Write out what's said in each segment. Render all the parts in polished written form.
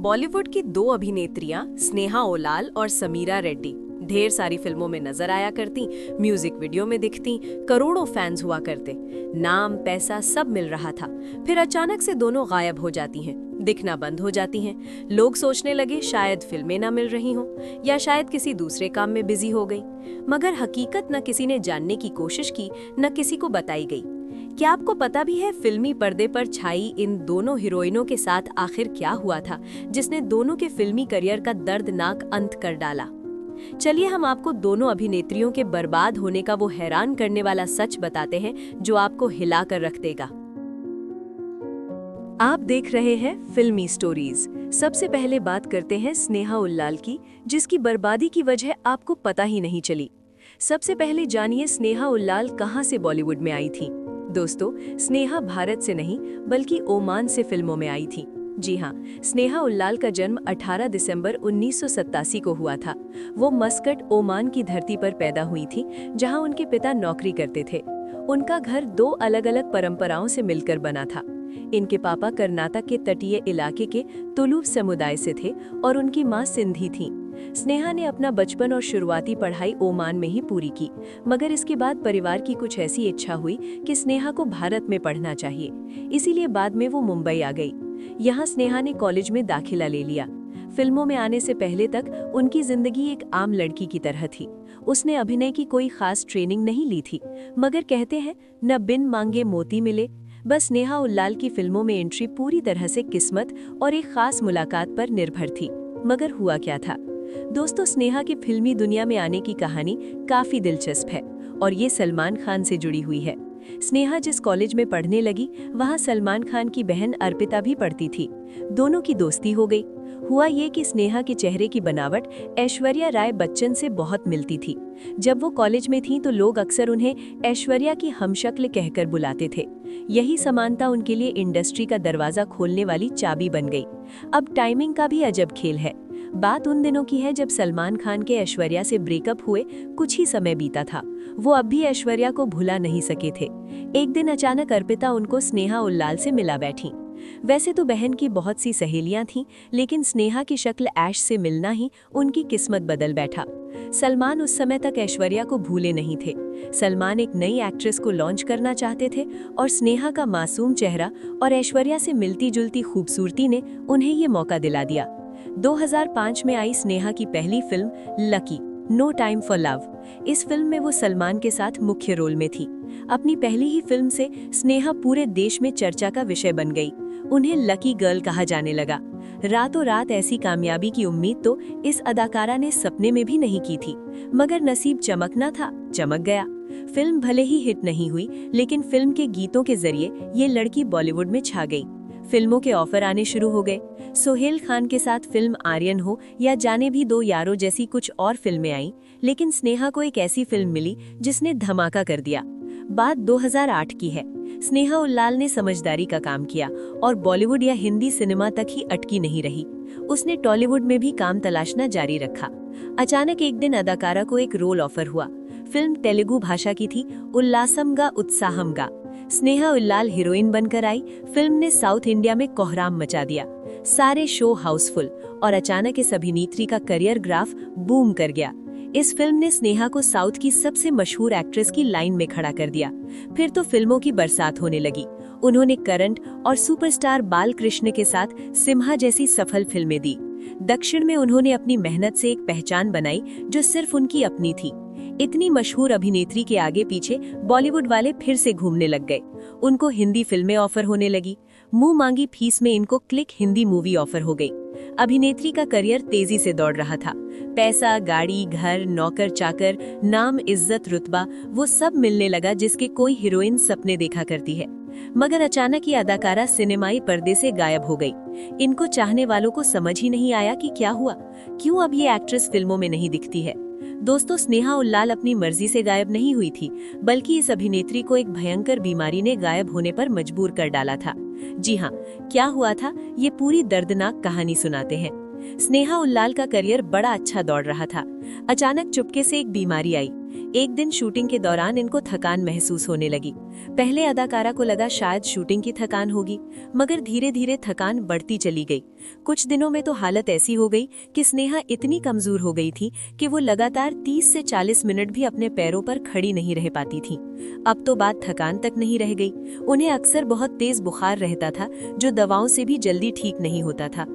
बॉलीवुड की दो अभिनेत्रियां स्नेहा ओलाल और समीरा रेड्डी ढेर सारी फिल्मों में नजर आया करती, म्यूजिक वीडियो में दिखती, करोड़ों फैंस हुआ करते, नाम पैसा सब मिल रहा था। फिर अचानक से दोनों गायब हो जाती हैं, दिखना बंद हो जाती हैं। लोग सोचने लगे शायद फिल्में ना मिल रही हों या शायद किसी दूसरे काम में बिजी हो गई, मगर हकीकत न किसी ने जानने की कोशिश की न किसी को बताई गई। क्या आपको पता भी है फिल्मी पर्दे पर छाई इन दोनों हीरोइनों के साथ आखिर क्या हुआ था, जिसने दोनों के फिल्मी करियर का दर्दनाक अंत कर डाला? चलिए हम आपको दोनों अभिनेत्रियों के बर्बाद होने का वो हैरान करने वाला सच बताते हैं जो आपको हिला कर रख देगा। आप देख रहे हैं फिल्मी स्टोरीज। सबसे पहले बात करते हैं स्नेहा उल्लाल की, जिसकी बर्बादी की वजह आपको पता ही नहीं चली। सबसे पहले जानिए स्नेहा उल्लाल कहां से बॉलीवुड में आई थी। दोस्तों, स्नेहा भारत से नहीं बल्कि ओमान से फिल्मों में आई थी। जी हाँ, स्नेहा उल्लाल का जन्म 18 दिसंबर 1987 को हुआ था। वो मस्कट, ओमान की धरती पर पैदा हुई थी, जहाँ उनके पिता नौकरी करते थे। उनका घर दो अलग अलग परंपराओं से मिलकर बना था। इनके पापा कर्नाटक के तटीय इलाके के तुलु समुदाय से थे और उनकी माँ सिंधी थी। स्नेहा ने अपना बचपन और शुरुआती पढ़ाई ओमान में ही पूरी की, मगर इसके बाद परिवार की कुछ ऐसी इच्छा हुई कि स्नेहा को भारत में पढ़ना चाहिए। इसीलिए बाद में वो मुंबई आ गई। यहाँ स्नेहा ने कॉलेज में दाखिला ले लिया। फिल्मों में आने से पहले तक उनकी जिंदगी एक आम लड़की की तरह थी। उसने अभिनय की कोई खास ट्रेनिंग नहीं ली थी, मगर कहते हैं न बिन मांगे मोती मिले। बस स्नेहा उल्लाल की फिल्मों में एंट्री पूरी तरह से किस्मत और एक खास मुलाकात पर निर्भर थी। मगर हुआ क्या था? दोस्तों, स्नेहा की फिल्मी दुनिया में आने की कहानी काफी दिलचस्प है और ये सलमान खान से जुड़ी हुई है। स्नेहा जिस कॉलेज में पढ़ने लगी, वहाँ सलमान खान की बहन अर्पिता भी पढ़ती थी। दोनों की दोस्ती हो गई। हुआ ये कि स्नेहा के चेहरे की बनावट ऐश्वर्या राय बच्चन से बहुत मिलती थी। जब वो कॉलेज में थी तो लोग अक्सर उन्हें ऐश्वर्या की हमशक्ल कहकर बुलाते थे। यही समानता उनके लिए इंडस्ट्री का दरवाजा खोलने वाली चाबी बन गई। अब टाइमिंग का भी अजब खेल है। बात उन दिनों की है जब सलमान खान के ऐश्वर्या से ब्रेकअप हुए कुछ ही समय बीता था। वो अब भी ऐश्वर्या को भुला नहीं सके थे। एक दिन अचानक अर्पिता उनको स्नेहा उल्लाल से मिला बैठी। वैसे तो बहन की बहुत सी सहेलियां थीं, लेकिन स्नेहा की शक्ल ऐश से मिलना ही उनकी किस्मत बदल बैठा। सलमान उस समय तक ऐश्वर्या को भूले नहीं थे। सलमान एक नई एक्ट्रेस को लॉन्च करना चाहते थे और स्नेहा का मासूम चेहरा और ऐश्वर्या से मिलती जुलती खूबसूरती ने उन्हें ये मौका दिला दिया। 2005 में आई स्नेहा की पहली film lucky no time for love. इस फिल्म में वो सलमान के साथ मुख्य रोल में थी। अपनी पहली ही फिल्म से स्नेहा पूरे देश में चर्चा का विषय बन गई। उन्हें लकी गर्ल कहा जाने लगा। रातों रात ऐसी कामयाबी की उम्मीद तो इस अदाकारा ने सपने में भी नहीं की थी, मगर नसीब चमकना था, चमक गया। फिल्म भले ही हिट नहीं हुई, लेकिन फिल्म के गीतों के जरिए ये लड़की बॉलीवुड में छा गई। फिल्मों के ऑफर आने शुरू हो गए। सोहेल खान के साथ फिल्म आर्यन हो या जाने भी दो यारों जैसी कुछ और फिल्में आईं, लेकिन स्नेहा को एक ऐसी फिल्म मिली जिसने धमाका कर दिया। बात 2008 की है। स्नेहा उल्लाल ने समझदारी का काम किया और बॉलीवुड या हिंदी सिनेमा तक ही अटकी नहीं रही। उसने टॉलीवुड में भी काम तलाशना जारी रखा। अचानक एक दिन अदाकारा को एक रोल ऑफर हुआ। फिल्म तेलुगु भाषा की थी, उल्लासमगा उत्साहमगा। स्नेहा उल्लाल हीरोइन बनकर आई। फिल्म ने साउथ इंडिया में कोहराम मचा दिया। सारे शो हाउसफुल और अचानक इस अभिनेत्री का करियर ग्राफ बूम कर गया। इस फिल्म ने स्नेहा को साउथ की सबसे मशहूर एक्ट्रेस की लाइन में खड़ा कर दिया। फिर तो फिल्मों की बरसात होने लगी। उन्होंने करंट और सुपरस्टार बालकृष्ण के साथ सिम्हा जैसी सफल फिल्में दी। दक्षिण में उन्होंने अपनी मेहनत से एक पहचान बनाई जो सिर्फ उनकी अपनी थी। इतनी मशहूर अभिनेत्री के आगे पीछे बॉलीवुड वाले फिर से घूमने लग गए। उनको हिंदी फिल्में ऑफर होने लगी। मुंह मांगी फीस में इनको क्लिक हिंदी मूवी ऑफर हो गई। अभिनेत्री का करियर तेजी से दौड़ रहा था। पैसा, गाड़ी, घर, नौकर चाकर, नाम, इज्जत, रुतबा, वो सब मिलने लगा जिसके कोई हीरोइन सपने देखा करती है। मगर अचानक ये अदाकारा सिनेमाई पर्दे से गायब हो गई। इनको चाहने वालों को समझ ही नहीं आया कि क्या हुआ, क्यों अब ये एक्ट्रेस फिल्मों में नहीं दिखती है। दोस्तों, स्नेहा उल्लाल अपनी मर्जी से गायब नहीं हुई थी, बल्कि इस अभिनेत्री को एक भयंकर बीमारी ने गायब होने पर मजबूर कर डाला था। जी हाँ, क्या हुआ था, ये पूरी दर्दनाक कहानी सुनाते हैं। स्नेहा उल्लाल का करियर बड़ा अच्छा दौड़ रहा था। अचानक चुपके से एक बीमारी आई। एक दिन शूटिंग के दौरान इनको थकान महसूस होने लगी। पहले अदाकारा को लगा शायद शूटिंग की थकान होगी, मगर धीरे धीरे थकान बढ़ती चली गई। कुछ दिनों में तो हालत ऐसी हो गई कि स्नेहा इतनी कमजोर हो गई थी कि वो लगातार 30 से 40 मिनट भी अपने पैरों पर खड़ी नहीं रह पाती थी। अब तो बात थकान तक नहीं रह गई, उन्हें अक्सर बहुत तेज बुखार रहता था जो दवाओं से भी जल्दी ठीक नहीं होता था।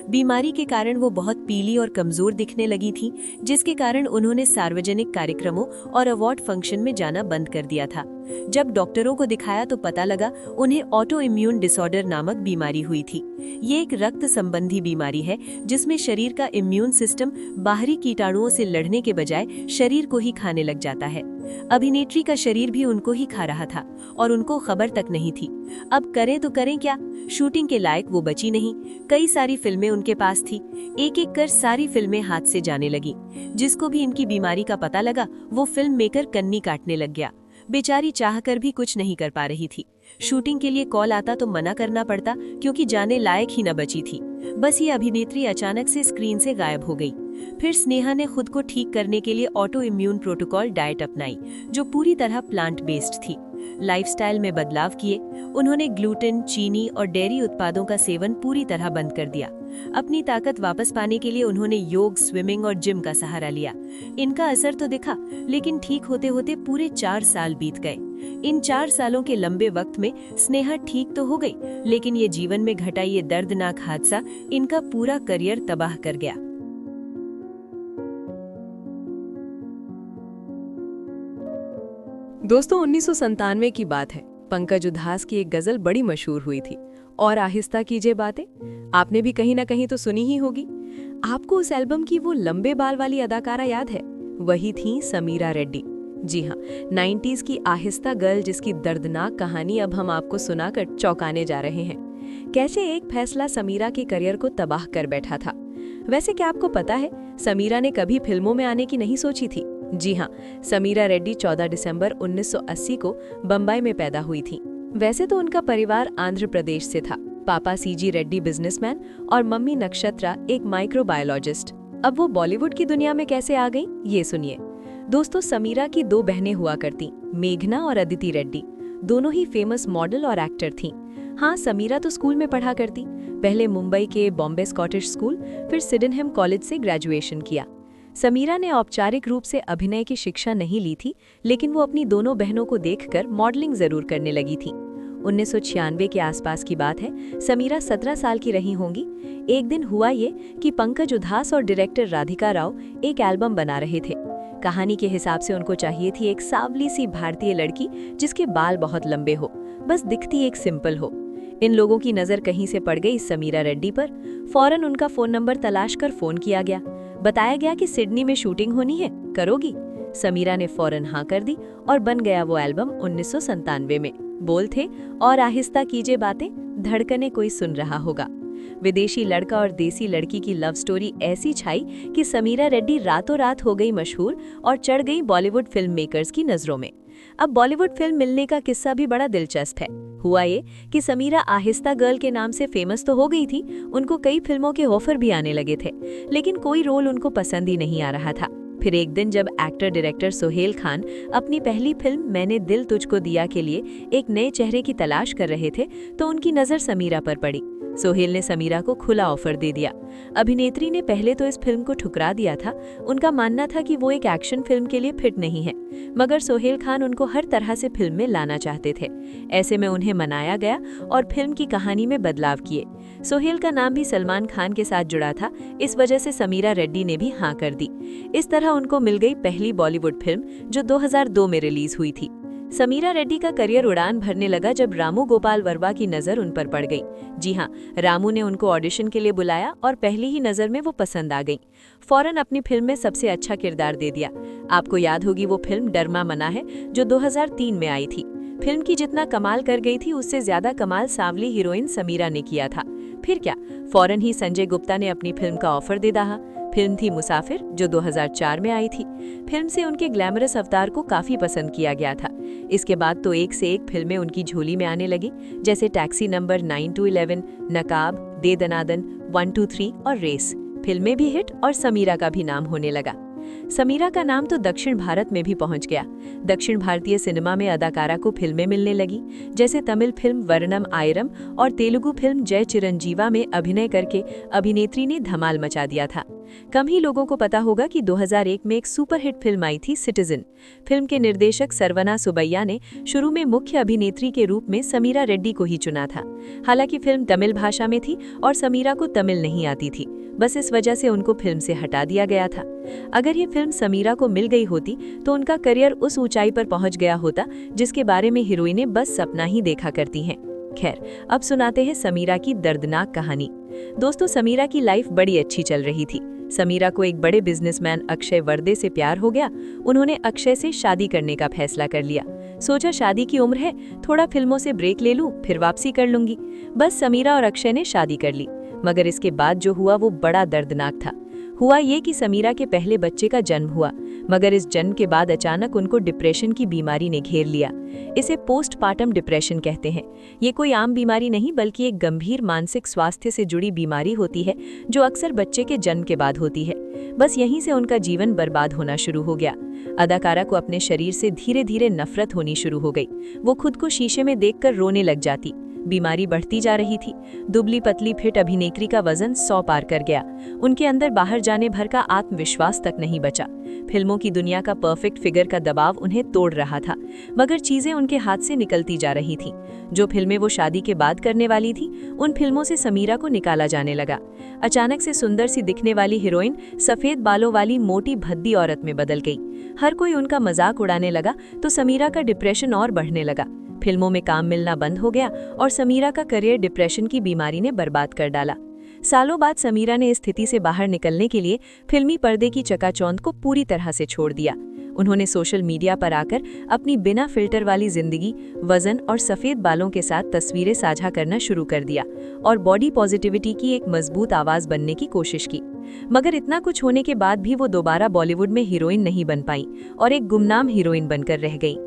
बीमारी के कारण वो बहुत पीली और कमजोर दिखने लगी थी, जिसके कारण उन्होंने सार्वजनिक कार्यक्रमों और अवार्ड फंक्शन में जाना बंद कर दिया था। जब डॉक्टरों को दिखाया तो पता लगा उन्हें ऑटो इम्यून डिसऑर्डर नामक बीमारी हुई थी। ये एक रक्त संबंधी बीमारी है जिसमें शरीर का इम्यून सिस्टम बाहरी कीटाणुओं से लड़ने के बजाय शरीर को ही खाने लग जाता है। अभिनेत्री का शरीर भी उनको ही खा रहा था और उनको खबर तक नहीं थी। अब करें तो करें क्या, शूटिंग के लायक वो बची नहीं। कई सारी फिल्में उनके पास थी, एक एक कर सारी फिल्में हाथ से जाने लगी। जिसको भी इनकी बीमारी का पता लगा वो फिल्म मेकर कन्नी काटने लग गया। बेचारी चाहकर भी कुछ नहीं कर पा रही थी। शूटिंग के लिए कॉल आता तो मना करना पड़ता क्योंकि जाने लायक ही न बची थी। बस ये अभिनेत्री अचानक से स्क्रीन से गायब हो गई। फिर स्नेहा ने खुद को ठीक करने के लिए ऑटो इम्यून प्रोटोकॉल डाइट अपनाई जो पूरी तरह प्लांट बेस्ड थी। लाइफस्टाइल में बदलाव किए, उन्होंने ग्लूटेन, चीनी और डेयरी उत्पादों का सेवन पूरी तरह बंद कर दिया। अपनी ताकत वापस पाने के लिए उन्होंने योग, स्विमिंग और जिम का सहारा लिया। इनका असर तो दिखा, लेकिन ठीक होते होते पूरे 4 साल बीत गए। इन 4 सालों के लंबे वक्त में स्नेहा ठीक तो हो गई, लेकिन ये जीवन में घटा ये दर्दनाक हादसा इनका पूरा करियर तबाह कर गया। दोस्तों 1997 की बात है। पंकज उधास की एक गजल बड़ी मशहूर हुई थी, और आहिस्ता कीजिए बातें। आपने भी कहीं ना कहीं तो सुनी ही होगी। आपको उस एल्बम की वो लंबे बाल वाली अदाकारा याद है? वही थी समीरा रेड्डी। जी हाँ, 90s की आहिस्ता गर्ल जिसकी दर्दनाक कहानी अब हम आपको सुनाकर चौंकाने जा रहे हैं। कैसे एक फैसला समीरा के करियर को तबाह कर बैठा था। वैसे क्या आपको पता है, समीरा ने कभी फिल्मों में आने की नहीं सोची थी। जी हाँ, समीरा रेड्डी 14 दिसंबर 1980 को बंबई में पैदा हुई थी। वैसे तो उनका परिवार आंध्र प्रदेश से था। पापा सीजी रेड्डी बिजनेसमैन और मम्मी नक्षत्रा एक माइक्रोबायोलॉजिस्ट। अब वो बॉलीवुड की दुनिया में कैसे आ गई, ये सुनिए। दोस्तों, समीरा की 2 बहनें हुआ करती, मेघना और अदिति रेड्डी। दोनों ही फेमस मॉडल और एक्टर थीं। हाँ, समीरा तो स्कूल में पढ़ा करती। पहले मुंबई के बॉम्बे स्कॉटिश स्कूल, फिर सिडेनहम कॉलेज से ग्रेजुएशन किया। समीरा ने औपचारिक रूप से अभिनय की शिक्षा नहीं ली थी, लेकिन वो अपनी दोनों बहनों को देखकर मॉडलिंग जरूर करने लगी थी। 1996 के आसपास की बात है। समीरा 17 साल की रही होंगी। एक दिन हुआ ये कि पंकज उधास और डायरेक्टर राधिका राव एक एल्बम बना रहे थे। कहानी के हिसाब से उनको चाहिए थी एक सांवली सी भारतीय लड़की जिसके बाल बहुत लंबे हो, बस दिखती एक सिंपल हो। इन लोगों की नज़र कहीं से पड़ गई समीरा रेड्डी पर। फौरन उनका फ़ोन नंबर तलाश कर फ़ोन किया गया। बताया गया कि सिडनी में शूटिंग होनी है, करोगी? समीरा ने फौरन हाँ कर दी और बन गया वो एल्बम 1997 में। बोल थे, और आहिस्ता कीजिए बातें, धड़कने कोई सुन रहा होगा। विदेशी लड़का और देसी लड़की की लव स्टोरी ऐसी छाई कि समीरा रेड्डी रातों रात हो गई मशहूर और चढ़ गई बॉलीवुड फिल्म मेकर्स की नज़रों में। अब बॉलीवुड फिल्म मिलने का किस्सा भी बड़ा दिलचस्प है। हुआ ये कि समीरा आहिस्ता गर्ल के नाम से फेमस तो हो गई थी, उनको कई फिल्मों के ऑफर भी आने लगे थे, लेकिन कोई रोल उनको पसंद ही नहीं आ रहा था। फिर एक दिन जब एक्टर डायरेक्टर सोहेल खान अपनी पहली फिल्म मैंने दिल तुझको दिया के लिए एक नए चेहरे की तलाश कर रहे थे, तो उनकी नज़र समीरा पर पड़ी। सोहेल ने समीरा को खुला ऑफर दे दिया। अभिनेत्री ने पहले तो इस फिल्म को ठुकरा दिया था। उनका मानना था कि वो एक एक्शन फिल्म के लिए फिट नहीं है, मगर सोहेल खान उनको हर तरह से फिल्म में लाना चाहते थे। ऐसे में उन्हें मनाया गया और फिल्म की कहानी में बदलाव किए। सोहेल का नाम भी सलमान खान के साथ जुड़ा था, इस वजह से समीरा रेड्डी ने भी हाँ कर दी। इस तरह उनको मिल गई पहली बॉलीवुड फिल्म जो 2002 में रिलीज हुई थी। समीरा रेड्डी का करियर उड़ान भरने लगा जब रामू गोपाल वर्मा की नज़र उन पर पड़ गई। जी हाँ, रामू ने उनको ऑडिशन के लिए बुलाया और पहली ही नज़र में वो पसंद आ गई। फौरन अपनी फिल्म में सबसे अच्छा किरदार दे दिया। आपको याद होगी वो फिल्म डरमा मना है जो 2003 में आई थी। फिल्म की जितना कमाल कर गई थी उससे ज्यादा कमाल सांवली हीरोइन समीरा ने किया था। फिर क्या, फौरन ही संजय गुप्ता ने अपनी फिल्म का ऑफर दे दिया। फिल्म थी मुसाफिर जो 2004 में आई थी। फिल्म से उनके ग्लैमरस अवतार को काफी पसंद किया गया था। इसके बाद तो एक से एक फिल्में उनकी झोली में आने लगी, जैसे टैक्सी नंबर 9 to 11, नकाब, दे दनादन, 1 2 3 और रेस। फिल्में भी हिट और समीरा का भी नाम होने लगा। समीरा का नाम तो दक्षिण भारत में भी पहुंच गया। दक्षिण भारतीय सिनेमा में अदाकारा को फिल्में मिलने लगी, जैसे तमिल फिल्म वर्णम आयरम और तेलुगु फिल्म जय चिरंजीवा में अभिनय करके अभिनेत्री ने धमाल मचा दिया था। कम ही लोगों को पता होगा कि 2001 में एक सुपरहिट फिल्म आई थी सिटीजन। फिल्म के निर्देशक सरवना सुबैया ने शुरू में मुख्य अभिनेत्री के रूप में समीरा रेड्डी को ही चुना था। हालांकि फिल्म तमिल भाषा में थी और समीरा को तमिल नहीं आती थी, बस इस वजह से उनको फिल्म से हटा दिया गया था। अगर ये फिल्म समीरा को मिल गई होती तो उनका करियर उस ऊंचाई पर पहुंच गया होता जिसके बारे में हीरोइनें बस सपना ही देखा करती हैं। खैर, अब सुनाते हैं समीरा की दर्दनाक कहानी। दोस्तों, समीरा की लाइफ बड़ी अच्छी चल रही थी। समीरा को एक बड़े बिजनेसमैन अक्षय वर्दे से प्यार हो गया। उन्होंने अक्षय से शादी करने का फैसला कर लिया। सोचा शादी की उम्र है, थोड़ा फिल्मों से ब्रेक ले लूं, फिर वापसी कर लूंगी। बस समीरा और अक्षय ने शादी कर ली। मगर इसके बाद जो हुआ वो बड़ा दर्दनाक था। हुआ ये कि समीरा के पहले बच्चे का जन्म हुआ, मगर इस जन्म के बाद अचानक उनको डिप्रेशन की बीमारी ने घेर लिया। इसे पोस्टपार्टम डिप्रेशन कहते हैं। ये कोई आम बीमारी नहीं बल्कि एक गंभीर मानसिक स्वास्थ्य से जुड़ी बीमारी होती है जो अक्सर बच्चे के जन्म के बाद होती है। बस यहीं से उनका जीवन बर्बाद होना शुरू हो गया। अदाकारा को अपने शरीर से धीरे धीरे नफरत होनी शुरू हो गई। वो खुद को शीशे में देखकर रोने लग जाती। बीमारी बढ़ती जा रही थी। दुबली पतली फिट अभिनेत्री का वजन 100 पार कर गया। उनके अंदर बाहर जाने भर का आत्मविश्वास तक नहीं बचा। फिल्मों की दुनिया का परफेक्ट फिगर का दबाव उन्हें तोड़ रहा था, मगर चीजें उनके हाथ से निकलती जा रही थीं। जो फिल्में वो शादी के बाद करने वाली थी, उन फिल्मों से समीरा को निकाला जाने लगा। अचानक से सुंदर सी दिखने वाली हीरोइन सफेद बालों वाली मोटी भद्दी औरत में बदल गई। हर कोई उनका मजाक उड़ाने लगा तो समीरा का डिप्रेशन और बढ़ने लगा। फिल्मों में काम मिलना बंद हो गया और समीरा का करियर डिप्रेशन की बीमारी ने बर्बाद कर डाला। सालों बाद समीरा ने इस स्थिति से बाहर निकलने के लिए फिल्मी पर्दे की चकाचौंध को पूरी तरह से छोड़ दिया। उन्होंने सोशल मीडिया पर आकर अपनी बिना फिल्टर वाली जिंदगी, वजन और सफेद बालों के साथ तस्वीरें साझा करना शुरू कर दिया और बॉडी पॉजिटिविटी की एक मजबूत आवाज बनने की कोशिश की। मगर इतना कुछ होने के बाद भी वो दोबारा बॉलीवुड में हीरोइन नहीं बन पाई और एक गुमनाम हीरोइन बनकर रह गई।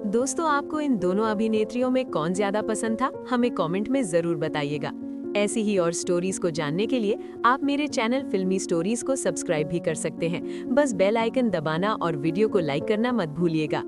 दोस्तों, आपको इन दोनों अभिनेत्रियों में कौन ज्यादा पसंद था, हमें कमेंट में जरूर बताइएगा। ऐसी ही और स्टोरीज को जानने के लिए आप मेरे चैनल फिल्मी स्टोरीज को सब्सक्राइब भी कर सकते हैं। बस बेल आइकन दबाना और वीडियो को लाइक करना मत भूलिएगा।